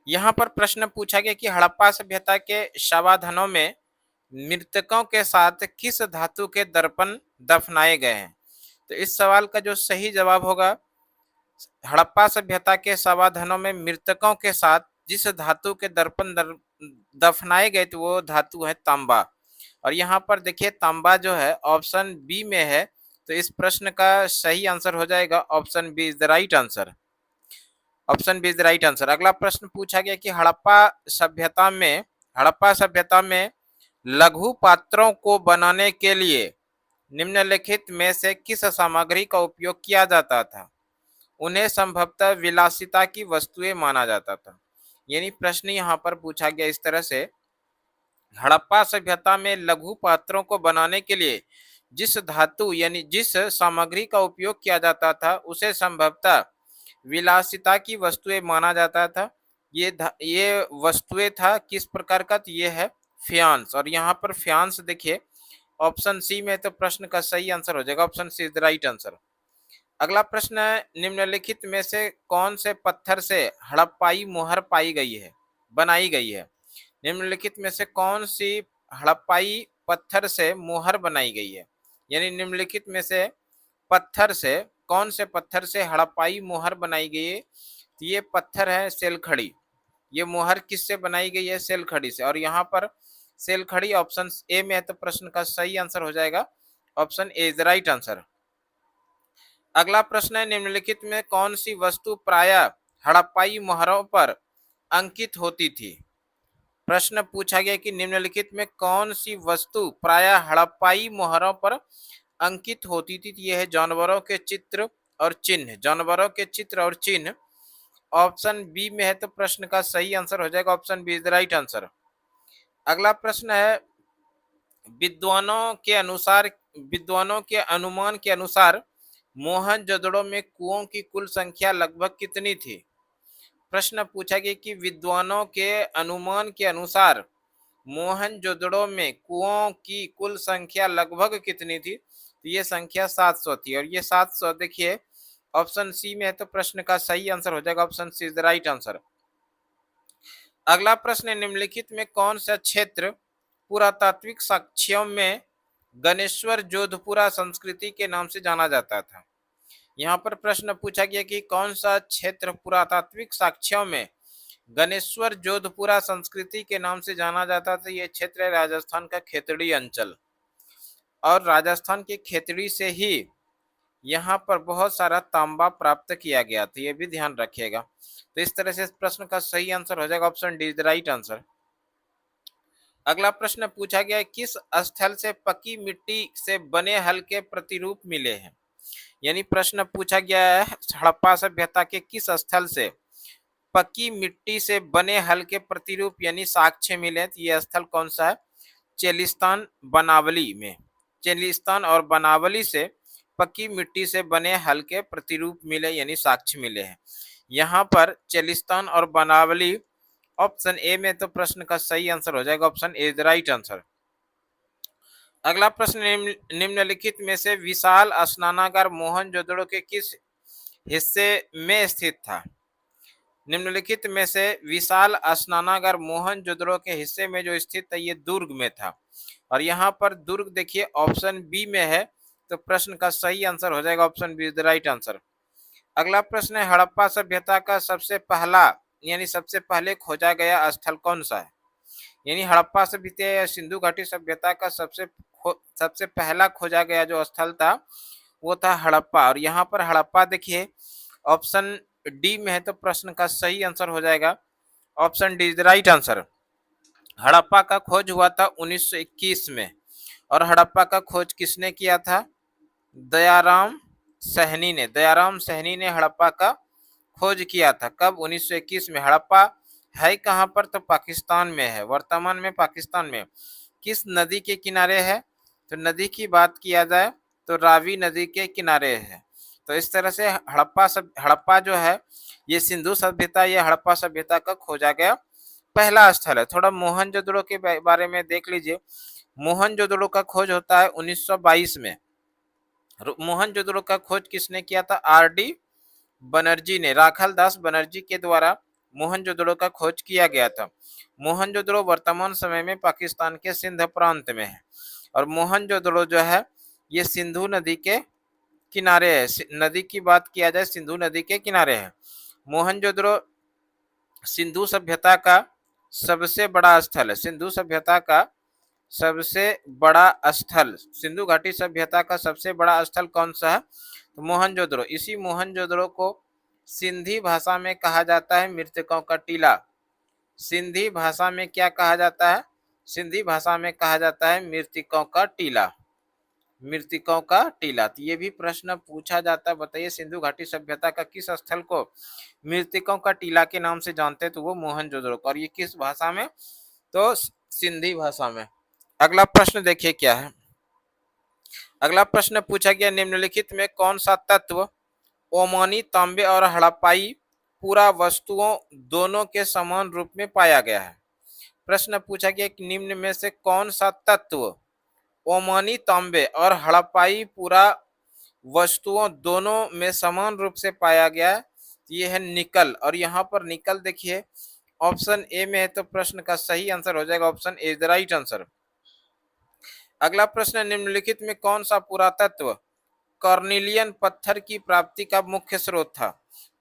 यहाँ पर प्रश्न पूछा गया कि हड़प्पा सभ्यता के शवाधानों में मृतकों के साथ किस धातु के दर्पण दफनाए गए हैं। तो इस सवाल का जो सही जवाब होगा, हड़प्पा सभ्यता के शवाधानों में मृतकों के साथ जिस धातु के दर्पण दफनाए गए थे वो धातु है तांबा। और यहाँ पर देखिए तांबा जो है ऑप्शन बी में है, तो इस प्रश्न का सही आंसर हो जाएगा option B is the right answer. Option B is the right answer. अगला प्रश्न पूछा गया कि हड़प्पा सभ्यता में लघु पात्रों को बनाने के लिए निम्नलिखित में से किस सामग्री का उपयोग किया जाता था। उन्हें संभवतः विलासिता की वस्तुएं माना जाता था। यानी प्रश्न यहाँ पर पूछा गया इस तरह से, हड़प्पा सभ्यता में लघु पात्रों को बनाने के लिए जिस धातु यानी जिस सामग्री का उपयोग किया जाता था उसे संभवतः विलासिता की वस्तुएं माना जाता था। ये वस्तुएं था किस प्रकार का, तो ये है फ्यांस। और यहाँ पर फ्यांस देखिए ऑप्शन सी में, तो प्रश्न का सही आंसर हो जाएगा option C is the right answer. अगला प्रश्न है, निम्नलिखित में से कौन से पत्थर से हड़प्पाई मोहर पाई गई है बनाई गई है। निम्नलिखित में से कौन सी हड़प्पाई पत्थर से मोहर बनाई गई है। यानी निम्नलिखित में से पत्थर से कौन से पत्थर से हड़प्पाई मोहर बनाई गई है। तो ये पत्थर है सेलखड़ी। ये मोहर किससे बनाई गई है, सेलखड़ी से। और यहाँ पर सेलखड़ी ऑप्शन ए में है, तो प्रश्न का सही आंसर हो जाएगा option A is the right answer. अगला प्रश्न है, निम्नलिखित में कौन सी वस्तु प्रायः हड़प्पाई मोहरों पर अंकित होती थी। प्रश्न पूछा गया कि निम्नलिखित में कौन सी वस्तु प्रायः हड़प्पाई मोहरों पर अंकित होती थी। यह है जानवरों के चित्र और चिन्ह। जानवरों के चित्र और चिन्ह ऑप्शन बी में है, तो प्रश्न का सही आंसर हो जाएगा option B is the right answer. अगला प्रश्न है, विद्वानों के अनुमान के अनुसार मोहनजोदड़ो में कुओं की कुल संख्या लगभग कितनी थी। प्रश्न पूछा गया कि विद्वानों के अनुमान के अनुसार मोहनजोदड़ो में कुओं की कुल संख्या लगभग कितनी थी। तो ये संख्या 700 थी। और ये 700 देखिए ऑप्शन सी में है, तो प्रश्न का सही आंसर हो जाएगा option C is the right answer. अगला प्रश्न, निम्नलिखित में कौन सा क्षेत्र पुरातात्विक साक्ष्यों में गणेश्वर जोधपुरा संस्कृति के नाम से जाना जाता था। यहाँ पर प्रश्न पूछा गया कि कौन सा क्षेत्र पुरातात्विक साक्ष्यों में गणेश्वर जोधपुरा संस्कृति के नाम से जाना जाता था। यह क्षेत्र है राजस्थान का खेतड़ी अंचल। और राजस्थान के खेतड़ी से ही यहाँ पर बहुत सारा तांबा प्राप्त किया गया था, ये भी ध्यान रखिएगा। तो इस तरह से इस प्रश्न का सही आंसर हो जाएगा option D is the right answer. अगला प्रश्न पूछा गया है, किस स्थल से पकी मिट्टी से बने हल्के प्रतिरूप मिले हैं। यानी प्रश्न पूछा गया है हड़प्पा सभ्यता के किस स्थल से पकी मिट्टी से बने हल्के प्रतिरूप यानी साक्ष्य मिले। तो ये स्थल कौन सा है, चेलिस्तान बनावली में। चेलिस्तान और बनावली से पक्की मिट्टी से बने हल्के प्रतिरूप मिले यानी साक्ष्य मिले हैं। यहाँ पर चेलिस्तान और बनावली ऑप्शन ए में, तो प्रश्न का सही आंसर हो जाएगा option A is the right answer. अगला प्रश्न, निम्नलिखित में से विशाल स्नानागार मोहनजोदड़ो के किस हिस्से में स्थित था। निम्नलिखित में से विशाल स्नानागार मोहनजोदड़ो के हिस्से में जो स्थित है ये दुर्ग में था। और यहाँ पर दुर्ग देखिए ऑप्शन बी में है, तो प्रश्न का सही आंसर हो जाएगा option B is the right answer. अगला प्रश्न है, हड़प्पा सभ्यता का सबसे पहले खोजा गया स्थल कौन सा है। यानी हड़प्पा सभ्यता या सिंधु घाटी सभ्यता का सबसे पहला खोजा गया जो स्थल था वो था हड़प्पा। और यहाँ पर हड़प्पा देखिए ऑप्शन डी में है, तो प्रश्न का सही आंसर हो जाएगा option D is the right answer. Harappa का खोज हुआ था 1921 में। और हड़प्पा का खोज किसने किया था, दयाराम सहनी ने हड़प्पा का खोज किया था। कब, 1921 में। हड़प्पा है कहाँ पर, तो पाकिस्तान में है, वर्तमान में पाकिस्तान में। किस नदी के किनारे है, तो नदी की बात किया जाए तो रावी नदी के किनारे है। तो इस तरह से हड़प्पा जो है ये सिंधु सभ्यता या हड़प्पा सभ्यता का खोजा गया पहला स्थल है। थोड़ा मोहनजोदड़ो के बारे में देख लीजिए। मोहनजोदड़ो का खोज होता है 1922 में। मोहनजोदड़ो का खोज किसने किया था, आर डी बनर्जी ने, राखाल दास बनर्जी के द्वारा मोहनजोदड़ो का खोज किया गया था। मोहनजोदड़ो वर्तमान समय में पाकिस्तान के सिंध प्रांत में है और मोहनजोदड़ो जो है ये सिंधु नदी के किनारे है। नदी की बात किया जाए सिंधु नदी के किनारे है। मोहनजोदड़ो सिंधु सभ्यता का सबसे बड़ा स्थल है। सिंधु सभ्यता का सबसे बड़ा स्थल, सिंधु घाटी सभ्यता का सबसे बड़ा स्थल कौन सा है? तो मोहनजोदड़ो। इसी मोहनजोदड़ो को सिंधी भाषा में कहा जाता है मृतकों का टीला। सिंधी भाषा में क्या कहा जाता है? सिंधी भाषा में कहा जाता है मृतकों का टीला। मृतकों का टीला, तो ये भी प्रश्न पूछा जाता है। बताइए सिंधु घाटी सभ्यता का किस स्थल को मृतकों का टीला के नाम से जानते हैं? तो वो मोहनजोदड़ो। और ये किस भाषा में? तो सिंधी भाषा में। अगला प्रश्न देखिए क्या है। अगला प्रश्न पूछा गया निम्नलिखित में कौन सा तत्व ओमानी, तांबे और हड़प्पाई पूरा वस्तुओं दोनों के समान रूप में पाया गया है? प्रश्न पूछा गया कि निम्न में से कौन सा तत्व ओमानी, तांबे और हड़प्पाई पूरा वस्तुओं दोनों में समान रूप से पाया गया है? ये है निकल। और यहाँ पर निकल देखिए ऑप्शन ए में है, तो प्रश्न का सही आंसर हो जाएगा option A is the right answer. अगला प्रश्न निम्नलिखित में कौन सा पुरातत्व कॉर्निलियन पत्थर की प्राप्ति का मुख्य स्रोत था?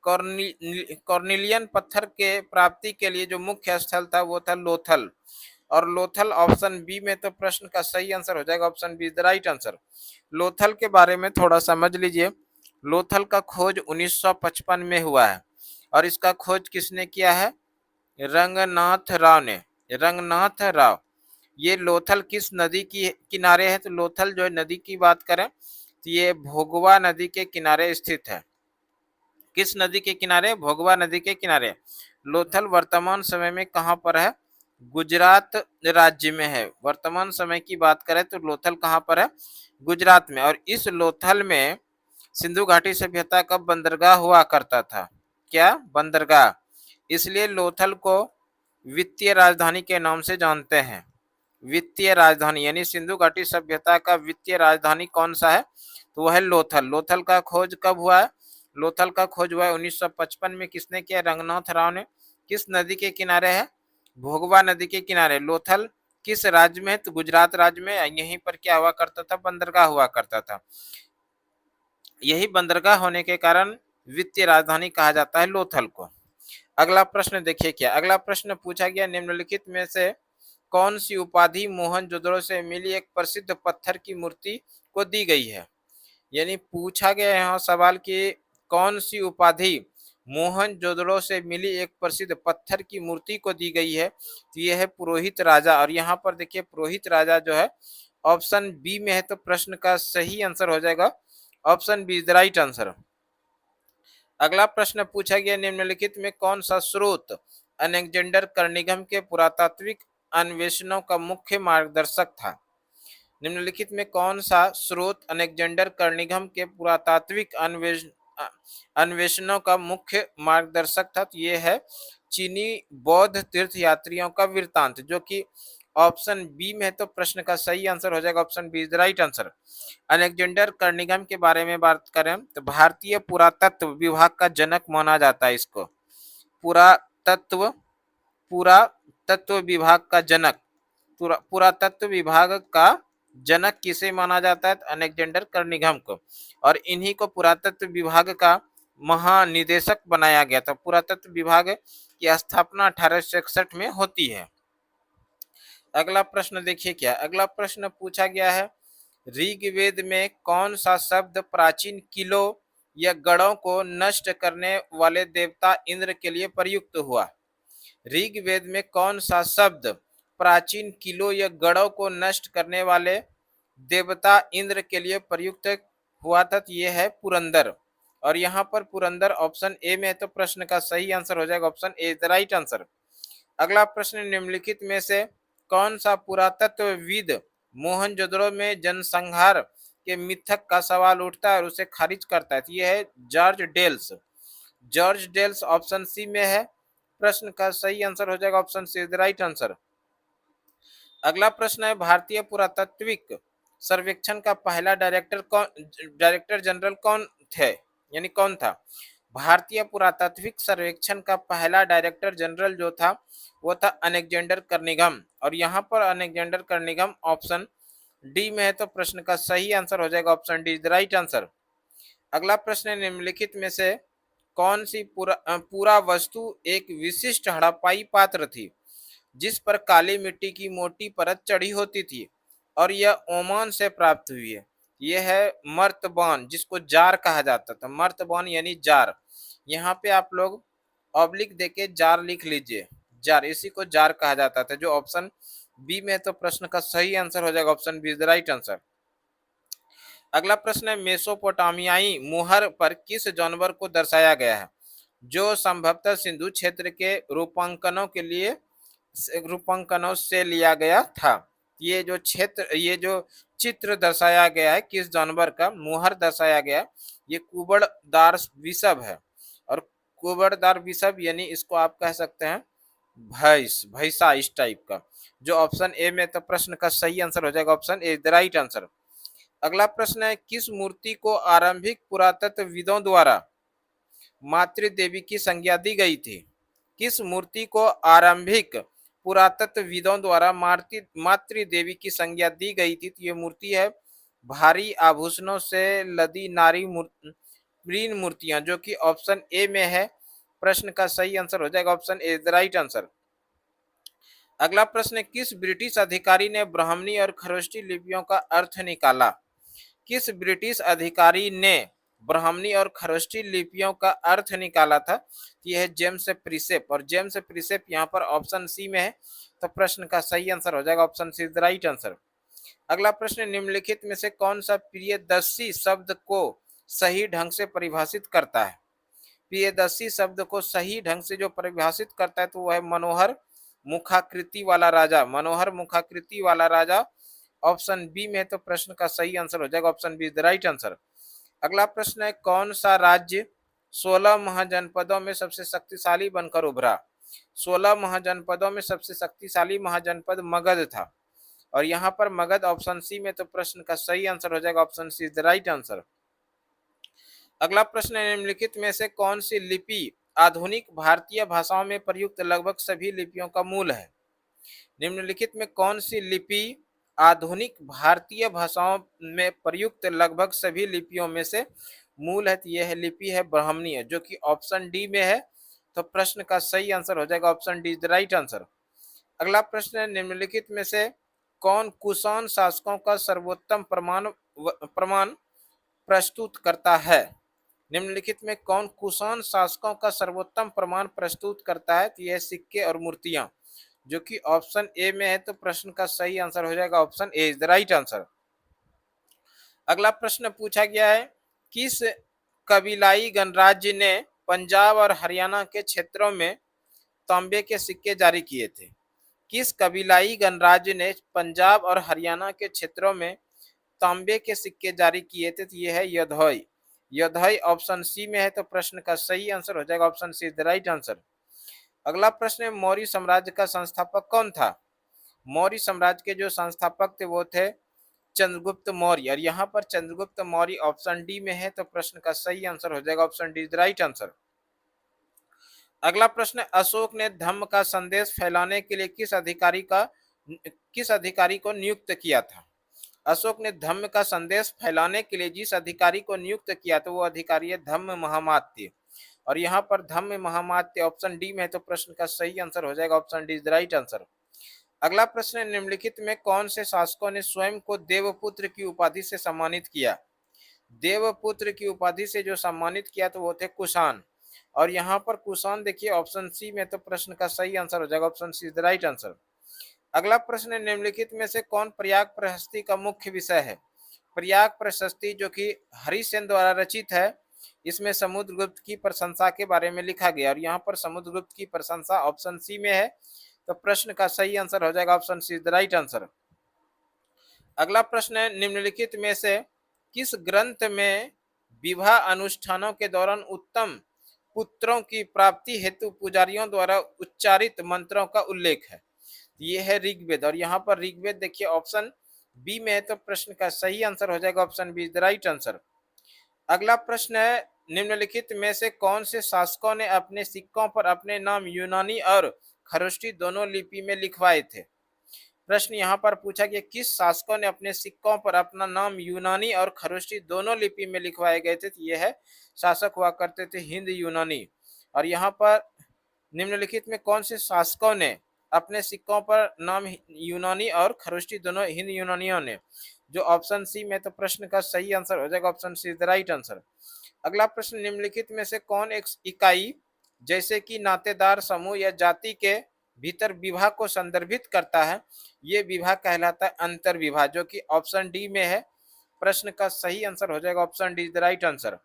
कॉर्निलियन पत्थर के प्राप्ति के लिए जो मुख्य स्थल था वो था लोथल। और लोथल ऑप्शन बी में, तो प्रश्न का सही आंसर हो जाएगा option B is the right answer. Lothal के बारे में थोड़ा समझ लीजिए। लोथल का खोज 1955 में हुआ है और इसका खोज किसने किया है? रंगनाथ राव ने। रंगनाथ राव। ये लोथल किस नदी की किनारे है? तो लोथल जो नदी की बात करें तो ये भोगवा नदी के किनारे स्थित है। किस नदी के किनारे? भोगवा नदी के किनारे। लोथल वर्तमान समय में कहां पर है? गुजरात राज्य में है। वर्तमान समय की बात करें तो लोथल कहां पर है? गुजरात में। और इस लोथल में सिंधु घाटी सभ्यता का बंदरगाह हुआ करता था। क्या? बंदरगाह। इसलिए लोथल को वित्तीय राजधानी के नाम से जानते हैं। वित्तीय राजधानी यानी सिंधु घाटी सभ्यता का वित्तीय राजधानी कौन सा है? तो वह है लोथल। लोथल का खोज कब हुआ है? लोथल का खोज हुआ है 1955 में। किसने किया? रंगनाथ राव ने। किस नदी के किनारे है? भोगवा नदी के किनारे। लोथल किस राज्य में है? तो गुजरात राज्य में। यहीं पर क्या हुआ करता था? बंदरगाह हुआ करता था। यही बंदरगाह होने के कारण वित्तीय राजधानी कहा जाता है लोथल को। अगला प्रश्न देखिए क्या। अगला प्रश्न पूछा गया निम्नलिखित में से कौन सी उपाधि मोहनजोदड़ो से मिली एक प्रसिद्ध पत्थर की मूर्ति को दी गई है? यानी पूछा गया यहाँ सवाल कि कौन सी उपाधि मोहनजोदड़ो से मिली एक प्रसिद्ध पत्थर की मूर्ति को दी गई है? तो यह है पुरोहित राजा। और यहाँ पर देखिए पुरोहित राजा जो है ऑप्शन बी में है, तो प्रश्न का सही आंसर हो जाएगा option B is the right answer. अगला प्रश्न पूछा गया निम्नलिखित में कौन सा स्रोत अलेक्जेंडर कर्निघन के पुरातात्विक अन्वेषणों का मुख्य मार्गदर्शक था? निम्नलिखित में कौन सा स्रोत अलेक्जेंडर कर्निघन के पुरातात्विक अन्वेषणों का मुख्य मार्गदर्शक था? तो ये है चीनी बौद्ध तीर्थयात्रियों का वृत्तांत, जो कि ऑप्शन बी में है, तो प्रश्न का सही आंसर हो जाएगा option B is the right answer. Alexander कर्निघन के बारे में बात करें तो भारतीय पुरातत्व विभाग का जनक माना जाता है इसको। पुरातत्व पुरातत्व विभाग का जनक। पुरातत्व विभाग का जनक किसे माना जाता है? अलेक्जेंडर कर्निघन को। और इन्हीं को पुरातत्व विभाग का महानिदेशक बनाया गया था। पुरातत्व विभाग की स्थापना 1861 में होती है। अगला प्रश्न देखिए क्या। अगला प्रश्न पूछा गया है ऋग्वेद में कौन सा शब्द प्राचीन किलों या गढ़ों को नष्ट करने वाले देवता इंद्र के लिए प्रयुक्त हुआ? ऋग्वेद में कौन सा शब्द प्राचीन किलों या गढ़ों को नष्ट करने वाले देवता इंद्र के लिए प्रयुक्त हुआ था? तो ये है पुरंदर। और यहाँ पर पुरंदर ऑप्शन ए में है, तो प्रश्न का सही आंसर हो जाएगा option A the right answer. अगला प्रश्न निम्नलिखित में से कौन सा पुरातत्वविद मोहनजोदड़ो में जनसंहार के मिथक का सवाल उठता है और उसे खारिज करता है? तो यह है George Dales. George Dales option C में है। प्रश्न का सही आंसर हो जाएगा option C the right answer. अगला प्रश्न है भारतीय पुरातात्विक सर्वेक्षण का पहला डायरेक्टर जनरल कौन थे, यानी कौन था? भारतीय पुरातात्विक सर्वेक्षण का पहला डायरेक्टर जनरल जो था वो था अलेक्जेंडर कर्निघम, और यहाँ पर अलेक्जेंडर कर्निघम ऑप्शन डी में है, तो प्रश्न का सही आंसर हो जाएगा option D is the right answer. अगला प्रश्न है, निम्नलिखित में से कौन सी पूरा वस्तु एक विशिष्ट हड़प्पाई पात्र थी जिस पर काली मिट्टी की मोटी परत चढ़ी होती थी और यह ओमान से प्राप्त हुई है? यह है मर्तबान, जिसको जार कहा जाता था। मर्तबान यानी जार। यहाँ पे आप लोग ऑब्लिक देके जार लिख लीजिए, जार, इसी को जार कहा जाता था, जो ऑप्शन बी में है, तो प्रश्न का सही आंसर हो जाएगा option B is the right answer. अगला प्रश्न है, मेसोपोटामियाई मुहर पर किस जानवर को दर्शाया गया है जो संभवतः सिंधु क्षेत्र के रूपांकनों से लिया गया था? ये जो चित्र दर्शाया गया है किस जानवर का मुहर दर्शाया गया, ये कुबड़दार विषभ है। और कुबड़दार विषभ यानी इसको आप कह सकते हैं भैंसा, इस टाइप का, जो ऑप्शन ए में, तो प्रश्न का सही आंसर हो जाएगा option A the right answer. अगला प्रश्न है, किस मूर्ति को आरंभिक पुरातत्वविदों द्वारा मातृदेवी की संज्ञा दी गई थी? किस मूर्ति को आरंभिक पुरातत्वविदों द्वारा मातृदेवी की संज्ञा दी गई थी? तो ये मूर्ति है भारी आभूषणों से लदी नारी प्रीन मूर्तियां, जो कि ऑप्शन ए में है। प्रश्न का सही आंसर हो जाएगा option A the right answer. अगला प्रश्न है, किस ब्रिटिश अधिकारी ने ब्राह्मणी और खरोष्टी लिपियों का अर्थ निकाला? किस ब्रिटिश अधिकारी ने ब्राह्मणी और खरोष्टी लिपियों का अर्थ निकाला था? यह है जेम्स प्रिसेप, और जेम्स प्रिसेप यहाँ पर ऑप्शन सी में है, तो प्रश्न का सही आंसर हो जाएगा option C the right answer. अगला प्रश्न, निम्नलिखित में से कौन सा प्रियदर्शी शब्द को सही ढंग से परिभाषित करता है? प्रियदर्शी शब्द को सही ढंग से जो परिभाषित करता है तो वह है मनोहर मुखाकृति वाला राजा। मनोहर मुखाकृति वाला राजा ऑप्शन बी में, तो प्रश्न का सही आंसर हो जाएगा option be the right answer. अगला प्रश्न है, कौन सा राज्य 16 महाजनपदों में सबसे शक्तिशाली बनकर उभरा? 16 महाजनपदों में सबसे शक्तिशाली महाजनपद मगध था, और यहाँ पर मगध ऑप्शन सी में, तो प्रश्न का सही आंसर हो जाएगा option C the right answer. अगला प्रश्न है, निम्नलिखित में से कौन सी लिपि आधुनिक भारतीय भाषाओं में प्रयुक्त लगभग सभी लिपियों का मूल है? निम्नलिखित में कौन सी लिपि आधुनिक भारतीय भाषाओं में प्रयुक्त लगभग सभी लिपियों में से मूल है? तो यह लिपि है ब्राह्मणी है, जो कि ऑप्शन डी में है, तो प्रश्न का सही आंसर हो जाएगा option D the right answer. अगला प्रश्न है, निम्नलिखित में से कौन कुषाण शासकों का सर्वोत्तम प्रमाण प्रस्तुत करता है? निम्नलिखित में कौन कुषाण शासकों का सर्वोत्तम प्रमाण प्रस्तुत करता है? तो यह सिक्के और मूर्तियां, जो कि ऑप्शन ए में है, तो प्रश्न का सही आंसर हो जाएगा option A is the right answer. अगला प्रश्न पूछा गया है, किस कबीलाई गणराज्य ने पंजाब और हरियाणा के क्षेत्रों में तांबे के सिक्के जारी किए थे? किस कबीलाई गणराज्य ने पंजाब और हरियाणा के क्षेत्रों में तांबे के सिक्के जारी किए थे? तो यह है योधोई। योधोई ऑप्शन सी में है, तो प्रश्न का सही आंसर हो जाएगा option C the right answer. अगला प्रश्न है, मौर्य साम्राज्य का संस्थापक कौन था? मौर्य साम्राज्य के जो संस्थापक थे वो थे चंद्रगुप्त मौर्य, और यहाँ पर चंद्रगुप्त मौर्य ऑप्शन डी में है, तो प्रश्न का सही आंसर हो जाएगा option D the right answer. अगला प्रश्न, अशोक ने धम्म का संदेश फैलाने के लिए किस अधिकारी को नियुक्त किया था? अशोक ने धम्म का संदेश फैलाने के लिए जिस अधिकारी को नियुक्त किया था वो अधिकारी है धम्म महामात्य, और यहाँ पर धम्म महामात्य ऑप्शन डी में है, तो प्रश्न का सही आंसर हो जाएगा option D is the right answer. अगला प्रश्न, निम्नलिखित में कौन से शासकों ने स्वयं को देवपुत्र की उपाधि से सम्मानित किया? देवपुत्र की उपाधि से जो सम्मानित किया तो वो थे कुषाण, और यहाँ पर कुषाण देखिए ऑप्शन सी में, तो प्रश्न का सही आंसर हो जाएगा option C is the right answer. अगला प्रश्न, निम्नलिखित में से कौन प्रयाग प्रशस्ति का मुख्य विषय है? प्रयाग प्रशस्ति जो कि हरिसेन द्वारा रचित है, इसमें समुद्रगुप्त की प्रशंसा के बारे में लिखा गया, और यहाँ पर समुद्रगुप्त की प्रशंसा ऑप्शन सी में है, तो प्रश्न का सही आंसर हो जाएगा option C the right answer. अगला प्रश्न है, निम्नलिखित में से किस ग्रंथ में विवाह अनुष्ठानों के दौरान उत्तम पुत्रों की प्राप्ति हेतु पुजारियों द्वारा उच्चारित मंत्रों का उल्लेख है? ये है ऋग्वेद, और यहाँ पर ऋग्वेद देखिए ऑप्शन बी में है, तो प्रश्न का सही आंसर हो जाएगा option be the right answer. अगला प्रश्न है, निम्नलिखित में से कौन से शासकों ने अपने सिक्कों पर अपने नाम यूनानी और खरोष्टी दोनों लिपि में लिखवाए थे? प्रश्न यहाँ पर पूछा गया, किस शासकों ने अपने सिक्कों पर अपना नाम यूनानी और खरोष्टी दोनों लिपि में लिखवाए गए थे? तो यह है शासक हुआ करते थे हिंद यूनानी। और यहाँ पर निम्नलिखित में कौन से शासकों ने अपने सिक्कों पर नाम यूनानी और खरोष्टी दोनों हिंद यूनानियों ने? जो ऑप्शन सी में, तो प्रश्न का सही आंसर हो जाएगा option C the right answer. अगला प्रश्न, निम्नलिखित में से कौन एक इकाई जैसे कि नातेदार समूह या जाति के भीतर विवाह को संदर्भित करता है? ये विवाह कहलाता है अंतर विवाह, जो कि ऑप्शन डी में है। प्रश्न का सही आंसर हो जाएगा option D the right answer.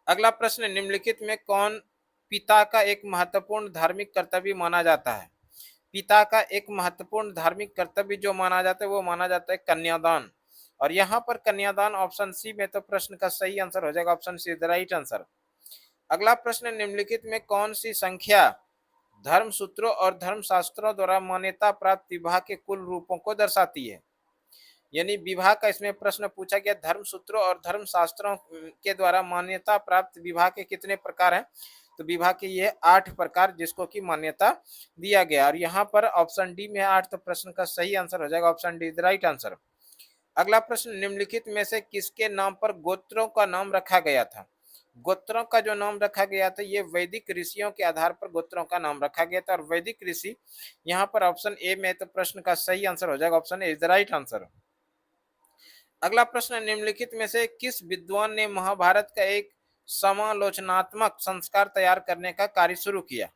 अगला प्रश्न, निम्नलिखित में कौन पिता का एक महत्वपूर्ण धार्मिक कर्तव्य माना जाता है? पिता का एक महत्वपूर्ण धार्मिक कर्तव्य जो माना जाता है वो माना जाता है कन्यादान। और यहाँ पर कन्यादान ऑप्शन सी में, तो प्रश्न का सही आंसर हो जाएगा option C the right answer. अगला प्रश्न, निम्नलिखित में कौन सी संख्या धर्म सूत्रों और धर्म शास्त्रों द्वारा मान्यता प्राप्त विवाह के कुल रूपों को दर्शाती है? यानी विवाह का इसमें प्रश्न पूछा गया, धर्म सूत्रों और धर्म शास्त्रों के द्वारा मान्यता प्राप्त विवाह के कितने प्रकार हैं? तो विवाह के ये 8 प्रकार जिसको की मान्यता दिया गया। और यहाँ पर ऑप्शन डी में 8, तो प्रश्न का सही आंसर हो जाएगा option D the right answer. अगला प्रश्न, निम्नलिखित में से किसके नाम पर गोत्रों का नाम रखा गया था? गोत्रों का जो नाम रखा गया था ये वैदिक ऋषियों के आधार पर गोत्रों का नाम रखा गया था। और वैदिक ऋषि यहाँ पर ऑप्शन ए में, तो प्रश्न का सही आंसर हो जाएगा option A the right answer. अगला प्रश्न, निम्नलिखित में से किस विद्वान ने महाभारत का एक समालोचनात्मक संस्कार तैयार करने का कार्य शुरू किया?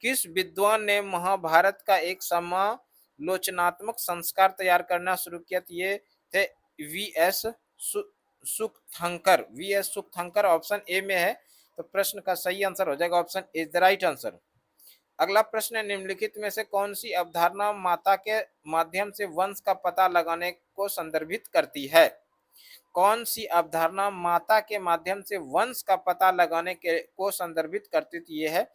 किस विद्वान ने महाभारत का एक समालोचनात्मक संस्कार तैयार करना शुरू किया? तो ये थे वी एस सुकथंकर ऑप्शन ए में है। तो प्रश्न का सही आंसर हो जाएगा option A the right answer. अगला प्रश्न, निम्नलिखित में से कौन सी अवधारणा माता के माध्यम से वंश का पता लगाने को संदर्भित करती है? कौन सी अवधारणा माता के माध्यम से वंश का पता लगाने के को संदर्भित करती थी? ये है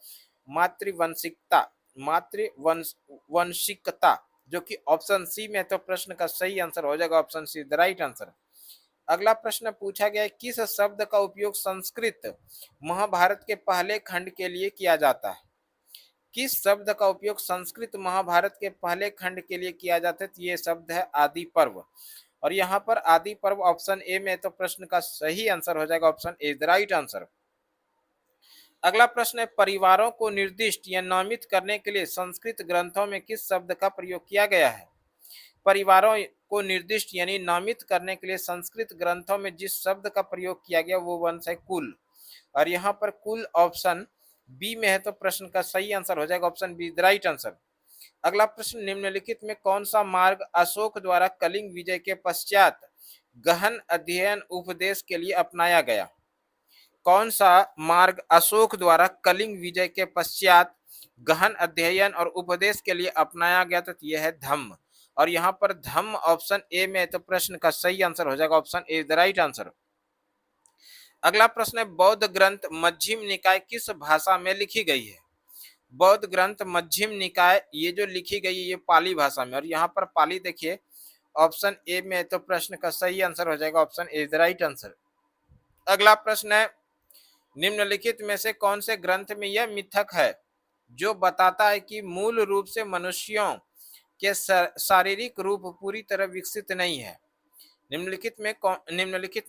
मातृवंशिकता, मातृवंशिकता, जो कि ऑप्शन सी में, तो प्रश्न का सही आंसर हो जाएगा option C the right answer. अगला प्रश्न पूछा गया है, किस शब्द का उपयोग संस्कृत महाभारत के पहले खंड के लिए किया जाता है? किस शब्द का उपयोग संस्कृत महाभारत के पहले खंड के लिए किया जाता है? तो ये शब्द है आदि पर्व। और यहाँ पर आदि पर्व ऑप्शन ए में, तो प्रश्न का सही आंसर हो जाएगा option A the right answer. अगला प्रश्न है, परिवारों को निर्दिष्ट या नामित करने के लिए संस्कृत ग्रंथों में किस शब्द का प्रयोग किया गया है? परिवारों को निर्दिष्ट यानी नामित करने के लिए संस्कृत ग्रंथों में जिस शब्द का प्रयोग किया गया वो वंश है कुल। और यहाँ पर कुल ऑप्शन बी में है, तो प्रश्न का सही आंसर हो जाएगा option be the right answer. अगला प्रश्न, निम्नलिखित में कौन सा मार्ग अशोक द्वारा कलिंग विजय के पश्चात गहन अध्ययन उपदेश के लिए अपनाया गया? कौन सा मार्ग अशोक द्वारा कलिंग विजय के पश्चात गहन अध्ययन और उपदेश के लिए अपनाया गया? तो यह है धम्म। और यहाँ पर धम्म ऑप्शन ए में, तो प्रश्न का सही आंसर हो जाएगा option A the right answer. अगला प्रश्न है, बौद्ध ग्रंथ मध्यम निकाय किस भाषा में लिखी गई है? बौद्ध ग्रंथ मध्यम निकाय ये जो लिखी गई है ये पाली भाषा में। और यहाँ पर पाली देखिए ऑप्शन ए में, तो प्रश्न का सही आंसर हो जाएगा option A the right answer. अगला प्रश्न है, निम्नलिखित में से कौन से ग्रंथ में यह मिथक है जो बताता है कि मूल रूप से मनुष्यों के शारीरिक रूप पूरी तरह विकसित नहीं है? निम्नलिखित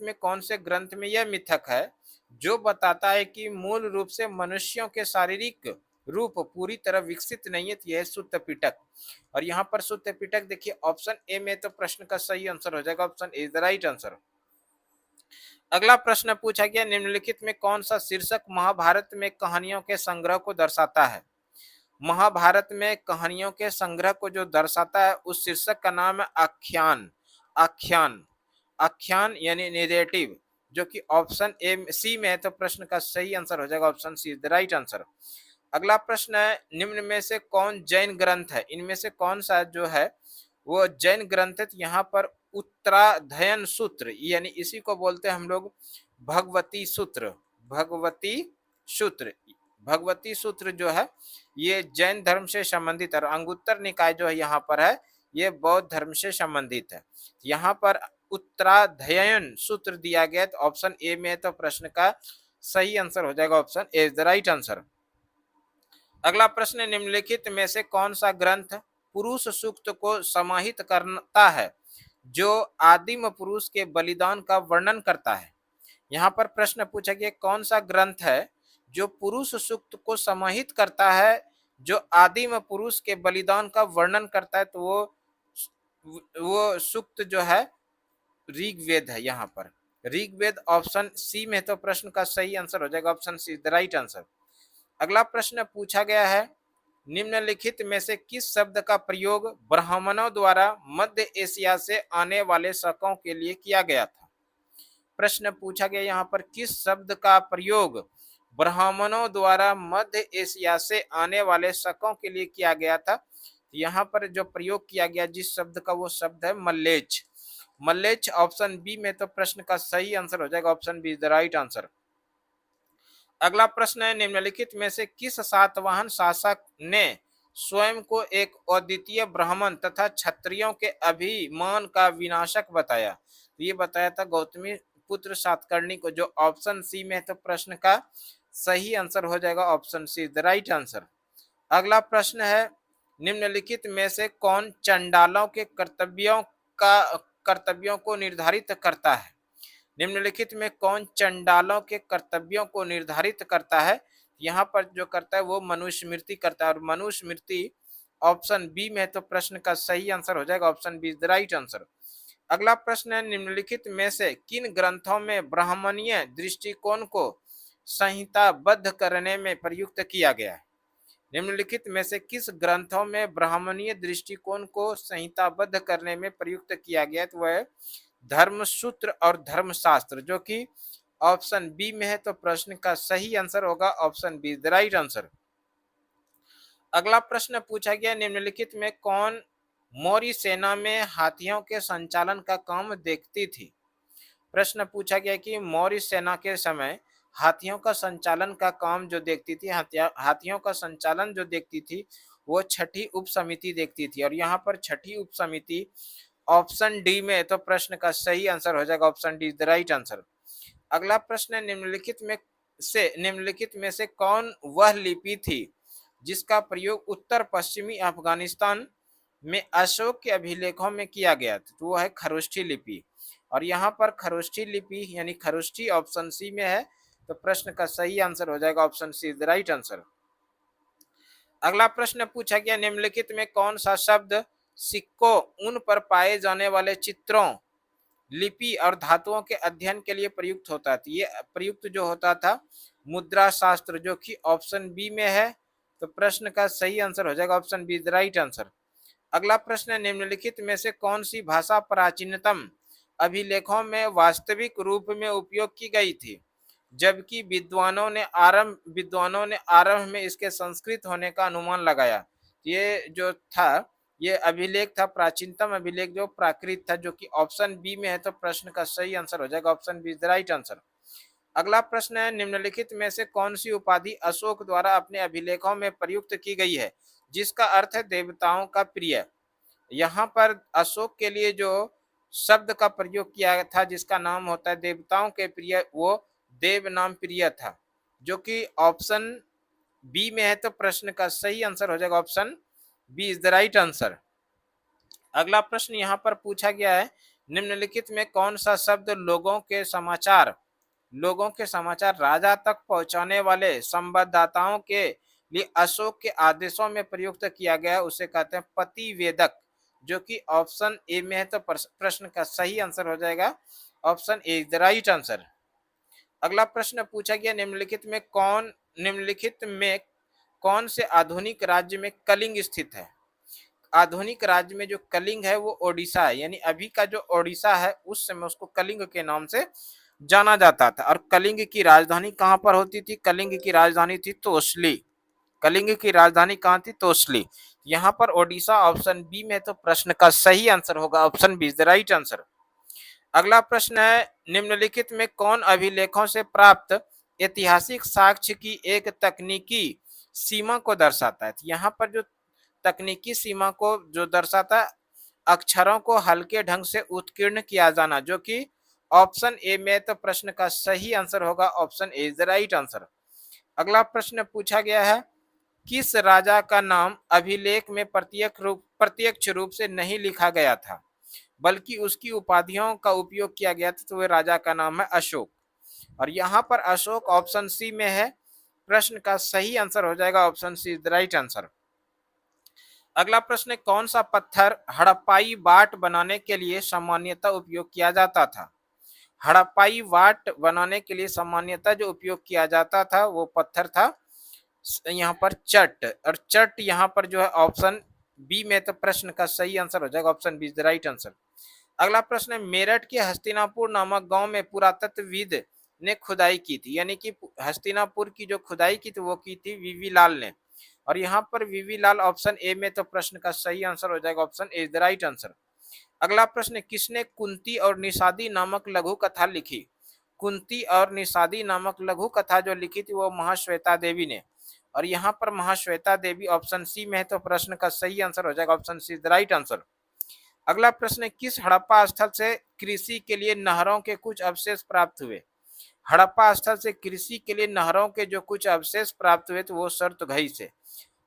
में कौन से ग्रंथ में यह मिथक है जो बताता है कि मूल रूप से मनुष्यों के शारीरिक रूप पूरी तरह विकसित नहीं है? यह है सुत्त पिटक। और यहाँ पर सुत्त पिटक देखिए ऑप्शन ए में, तो प्रश्न का सही आंसर हो जाएगा option A the right answer. अगला प्रश्न पूछा गया, निम्नलिखित में कौन सा शीर्षक महाभारत में कहानियों के संग्रह को दर्शाता है? महाभारत में कहानियों के संग्रह को जो दर्शाता है उस शीर्षक का नाम है आख्यान। आख्यान, आख्यान यानी नैरेटिव, जो कि ऑप्शन ए सी में है, तो प्रश्न का सही आंसर हो जाएगा option C the right answer. अगला प्रश्न है, निम्न में से कौन जैन ग्रंथ है? इनमें से कौन सा जो है वो जैन ग्रंथ है? यहाँ पर उत्तराधयन सूत्र यानी इसी को बोलते हैं हम लोग भगवती सूत्र। भगवती सूत्र, भगवती सूत्र जो है ये जैन धर्म से संबंधित है। और अंगुत्तर निकाय जो है यहाँ पर है ये बौद्ध धर्म से संबंधित है। यहाँ पर उत्तराध्ययन सूत्र दिया गया। तो ऑप्शन ए में है, तो प्रश्न का सही आंसर हो जाएगा option A is the right answer. अगला प्रश्न, निम्नलिखित में से कौन सा ग्रंथ पुरुष सूक्त को समाहित करता है जो आदिम पुरुष के बलिदान का वर्णन करता है। यहाँ पर प्रश्न पूछा गया कौन सा ग्रंथ है जो पुरुष सूक्त को समाहित करता है जो आदिम पुरुष के बलिदान का वर्णन करता है। तो वो सूक्त जो है ऋग्वेद है। यहाँ पर ऋग्वेद ऑप्शन सी में, तो प्रश्न का सही आंसर हो जाएगा option C the right answer. अगला प्रश्न पूछा गया है, निम्नलिखित में से किस शब्द का प्रयोग ब्राह्मणों द्वारा मध्य एशिया से आने वाले शकों के लिए किया गया था। प्रश्न पूछा गया यहाँ पर किस शब्द का प्रयोग ब्राह्मणों द्वारा मध्य एशिया से आने वाले शकों के लिए किया गया था। यहाँ पर जो प्रयोग किया गया जिस शब्द का, वो शब्द है मल्लेच। मल्लेच ऑप्शन बी में, तो प्रश्न का सही आंसर हो जाएगा option B is the right answer. अगला प्रश्न है, निम्नलिखित में से किस सातवाहन शासक ने स्वयं को एक अद्वितीय ब्राह्मण तथा क्षत्रियों के अभिमान का विनाशक बताया। ये बताया था गौतमी पुत्र सातकर्णी को, जो ऑप्शन सी में है। तो प्रश्न का सही आंसर हो जाएगा option C the right answer. अगला प्रश्न है, निम्नलिखित में से कौन चंडालों के कर्तव्यों को निर्धारित करता है। निम्नलिखित में कौन चंडालों के कर्तव्यों को निर्धारित करता है। यहाँ पर जो करता है वो मनुस्मृति करता है, और मनुस्मृति ऑप्शन बी में, तो प्रश्न का सही आंसर हो जाएगा option be the right answer. अगला प्रश्न है, निम्नलिखित में से किन ग्रंथों में ब्राह्मणीय दृष्टिकोण को संहिताबद्ध करने में प्रयुक्त किया गया है। निम्नलिखित में से किस ग्रंथों में ब्राह्मणीय दृष्टिकोण को संहिताबद्ध करने में प्रयुक्त किया गया है। तो वह धर्मसूत्र और धर्मशास्त्र, जो कि ऑप्शन बी में है। तो प्रश्न का सही आंसर होगा option be the right answer. अगला प्रश्न पूछा गया, निम्नलिखित में कौन मौर्य सेना में हाथियों के संचालन का काम देखती थी। प्रश्न पूछा गया कि मौर्य सेना के समय हाथियों का संचालन का काम जो देखती थी, हाथियों का संचालन जो देखती थी, वो छठी उप समिति देखती थी। और यहाँ पर छठी उप समिति ऑप्शन डी में, तो प्रश्न का सही आंसर हो जाएगा option D the right answer. अगला प्रश्न है, निम्नलिखित में से कौन वह लिपि थी जिसका प्रयोग उत्तर पश्चिमी अफगानिस्तान में अशोक के अभिलेखों में किया गया था। तो वो है खरोष्ठी लिपि, और यहाँ पर खरोष्ठी लिपि यानी खरोष्ठी ऑप्शन सी में है। तो प्रश्न का सही आंसर हो जाएगा option C the right answer. अगला प्रश्न पूछा गया, निम्नलिखित में कौन सा शब्द सिक्कों, उन पर पाए जाने वाले चित्रों, लिपि और धातुओं के अध्ययन के लिए प्रयुक्त होता था। ये प्रयुक्त जो होता था मुद्रा शास्त्र, जो कि ऑप्शन बी में है। तो प्रश्न का सही आंसर हो जाएगा option be the right answer. अगला प्रश्न, निम्नलिखित में से कौन सी भाषा प्राचीनतम अभिलेखों में वास्तविक रूप में उपयोग की गई थी, जबकि विद्वानों ने आरंभ में इसके संस्कृत होने का अनुमान लगाया। ये जो था, ये अभिलेख था प्राचीनतम अभिलेख जो प्राकृत था, जो कि ऑप्शन बी में है। तो प्रश्न का सही आंसर हो जाएगा option be the right answer. अगला प्रश्न है, निम्नलिखित में से कौन सी उपाधि अशोक द्वारा अपने अभिलेखों में प्रयुक्त की गई है जिसका अर्थ है देवताओं का प्रिय। यहाँ पर अशोक के लिए जो शब्द का प्रयोग किया था जिसका नाम होता है देवताओं के प्रिय, वो देव नाम प्रिय था, जो कि ऑप्शन बी में है। तो प्रश्न का सही आंसर हो जाएगा option B is the right answer. अगला प्रश्न यहाँ पर पूछा गया है, निम्नलिखित में कौन सा शब्द लोगों के समाचार राजा तक पहुंचाने वाले संवाददाताओं के लिए अशोक के आदेशों में प्रयुक्त किया गया है, उसे कहते हैं प्रतिवेदक, जो कि ऑप्शन ए में है। तो प्रश्न का सही आंसर हो जाएगा option A is the right answer. अगला प्रश्न पूछा गया, निम्नलिखित में कौन से आधुनिक राज्य में कलिंग स्थित है। आधुनिक राज्य में जो कलिंग है वो ओडिशा है, यानी अभी का जो ओडिशा है उस समय उसको कलिंग के नाम से जाना जाता था। और कलिंग की राजधानी कहाँ पर होती थी। कलिंग की राजधानी थी तोसली। कलिंग की राजधानी कहाँ थी, तोसली। यहाँ पर ओडिशा ऑप्शन बी में, तो प्रश्न का सही आंसर होगा option B is the right answer. अगला प्रश्न है, निम्नलिखित में कौन अभिलेखों से प्राप्त ऐतिहासिक साक्ष्य की एक तकनीकी सीमा को दर्शाता है। यहाँ पर जो तकनीकी सीमा को जो दर्शाता अक्षरों को हल्के ढंग से उत्कीर्ण किया जाना, जो कि ऑप्शन ए में तो प्रश्न का सही आंसर होगा, option A is the right answer. अगला प्रश्न पूछा गया है, किस राजा का नाम अभिलेख में प्रत्यक्ष रूप से नहीं लिखा गया था, बल्कि उसकी उपाधियों का उपयोग किया गया था, तो वह राजा का नाम है अशोक। और यहाँ पर अशोक ऑप्शन सी में है, प्रश्न का सही आंसर हो जाएगा option C is the right answer. अगला प्रश्न है, कौन सा पत्थर हड़प्पाई बाट बनाने के लिए सामान्यतः उपयोग किया जाता था? हड़प्पाई वाट बनाने के लिए सामान्यतः जो उपयोग किया जाता था वो पत्थर था यहाँ पर चट, और चट यहाँ पर जो है ऑप्शन बी में, तो प्रश्न का सही आंसर हो जाएगा option B is the right answer. अगला प्रश्न है, मेरठ के हस्तिनापुर नामक गांव में पुरातत्वविद ने खुदाई की थी, यानी कि हस्तिनापुर की जो खुदाई की थी वो की थी वीवी लाल ने, और यहाँ पर वीवी लाल ऑप्शन ए में, तो प्रश्न का सही आंसर हो जाएगा option A is the right answer. अगला प्रश्न, किसने कुंती और निषादी नामक लघु कथा लिखी? कुंती और निषादी नामक लघु कथा जो लिखी थी वो महाश्वेता देवी ने, और यहाँ पर महाश्वेता देवी ऑप्शन सी में है, तो प्रश्न का सही आंसर हो जाएगा option C the right answer. अगला प्रश्न, किस हड़प्पा स्थल से कृषि के लिए नहरों के कुछ अवशेष प्राप्त हुए? हड़प्पा स्थल से कृषि के लिए नहरों के जो कुछ अवशेष प्राप्त हुए तो वो सुरतगही से,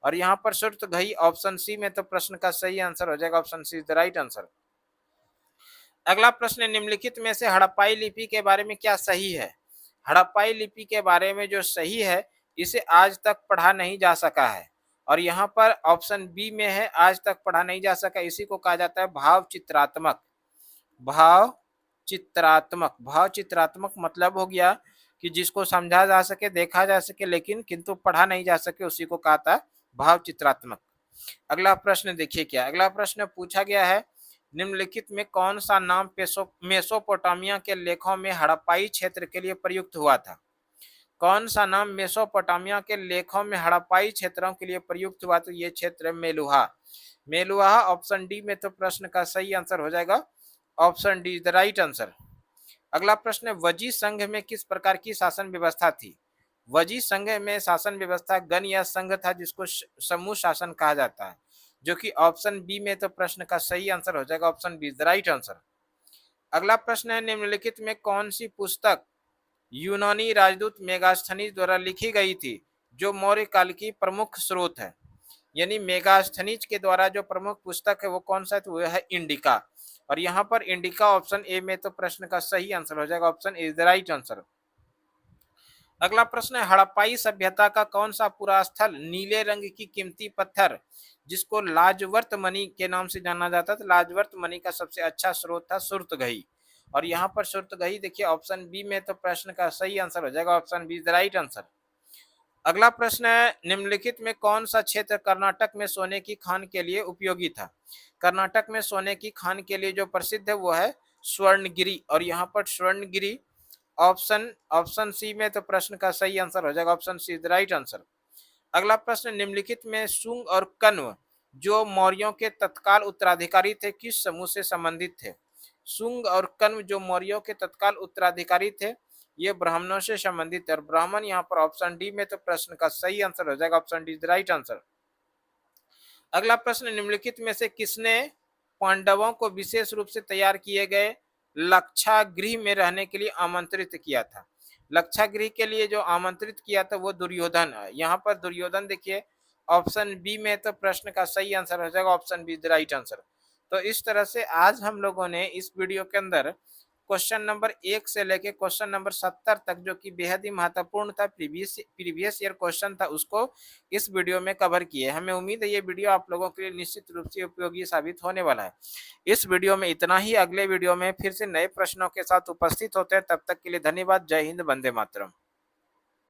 और यहाँ पर सुरतगही ऑप्शन सी में, तो प्रश्न का सही आंसर हो जाएगा option C the right answer. अगला प्रश्न, निम्नलिखित में से हड़प्पाई लिपि के बारे में क्या सही है? हड़प्पाई लिपि के बारे में जो सही है, इसे आज तक पढ़ा नहीं जा सका है, और यहाँ पर ऑप्शन बी में है, आज तक पढ़ा नहीं जा सका, इसी को कहा जाता है भाव चित्रात्मक। भाव चित्रात्मक, भाव चित्रात्मक मतलब हो गया कि जिसको समझा जा सके, देखा जा सके, लेकिन किंतु पढ़ा नहीं जा सके, उसी को कहा था भाव चित्रात्मक। अगला प्रश्न देखिए, क्या अगला प्रश्न पूछा गया है, निम्नलिखित में कौन सा नाम मेसोपोटामिया के लेखों में हड़प्पाई क्षेत्र के लिए प्रयुक्त हुआ था? कौन सा नाम मेसोपोटामिया के लेखों में हड़प्पाई क्षेत्रों के लिए प्रयुक्त हुआ? तो ये क्षेत्र मेलुहा, मेलुहा ऑप्शन डी में, तो प्रश्न का सही आंसर हो जाएगा option D is the right answer. अगला प्रश्न है, वजी संघ में किस प्रकार की शासन व्यवस्था थी? वजी संघ में शासन व्यवस्था गण या संघ था, जिसको समूह शासन कहा जाता है, जो कि ऑप्शन बी में, तो प्रश्न का सही आंसर हो जाएगा option B is the right answer. अगला प्रश्न है, निम्नलिखित में कौन सी पुस्तक यूनानी राजदूत मेगास्थनीज द्वारा लिखी गई थी, जो मौर्य काल की प्रमुख स्रोत है? यानी मेगास्थनीज के द्वारा जो प्रमुख पुस्तक है वो कौन सा है, तो वो है इंडिका, और यहाँ पर इंडिका ऑप्शन ए में, तो प्रश्न का सही आंसर हो जाएगा option A is the right answer. अगला प्रश्न है, हड़प्पाई सभ्यता का कौन सा पुरा स्थल नीले रंग की कीमती पत्थर, जिसको लाजवर्त मणि के नाम से जाना जाता था, लाजवर्त मणि का सबसे अच्छा स्रोत था सुरतगही, और यहाँ पर सुरतगही देखिए ऑप्शन बी में, तो प्रश्न का सही आंसर हो जाएगा option be the right answer. अगला प्रश्न है, निम्नलिखित में कौन सा क्षेत्र कर्नाटक में सोने की खान के लिए उपयोगी था? कर्नाटक में सोने की खान के लिए जो प्रसिद्ध है वो है स्वर्णगिरी, और यहाँ पर स्वर्णगिरी ऑप्शन ऑप्शन सी में, तो प्रश्न का सही आंसर हो जाएगा option C the right answer. अगला प्रश्न, निम्नलिखित में शुंग और कण्व जो मौर्यों के तत्काल उत्तराधिकारी थे किस समूह से संबंधित थे? शुंग और कण्व जो मौर्यों के तत्काल उत्तराधिकारी थे ये ब्राह्मणों से संबंधित है, और ब्राह्मण यहाँ पर ऑप्शन डी में, तो प्रश्न का सही आंसर हो जाएगा option D the right answer. अगला प्रश्न, निम्नलिखित में से किसने पांडवों को विशेष रूप से तैयार किए गए लक्षागृह में रहने के लिए आमंत्रित किया था? लक्षागृह के लिए जो आमंत्रित किया था वो दुर्योधन है, यहाँ पर दुर्योधन देखिए ऑप्शन बी में, तो प्रश्न का सही आंसर हो जाएगा option be the right answer. तो इस तरह से आज हम लोगों ने इस वीडियो के अंदर क्वेश्चन नंबर 1 से लेके क्वेश्चन नंबर 70 तक, जो कि बेहद ही महत्वपूर्ण था, प्रीवियस ईयर क्वेश्चन था, उसको इस वीडियो में कवर किए। हमें उम्मीद है ये वीडियो आप लोगों के लिए निश्चित रूप से उपयोगी साबित होने वाला है। इस वीडियो में इतना ही, अगले वीडियो में फिर से नए प्रश्नों के साथ उपस्थित होते हैं, तब तक के लिए धन्यवाद। जय हिंद, वंदे मातरम।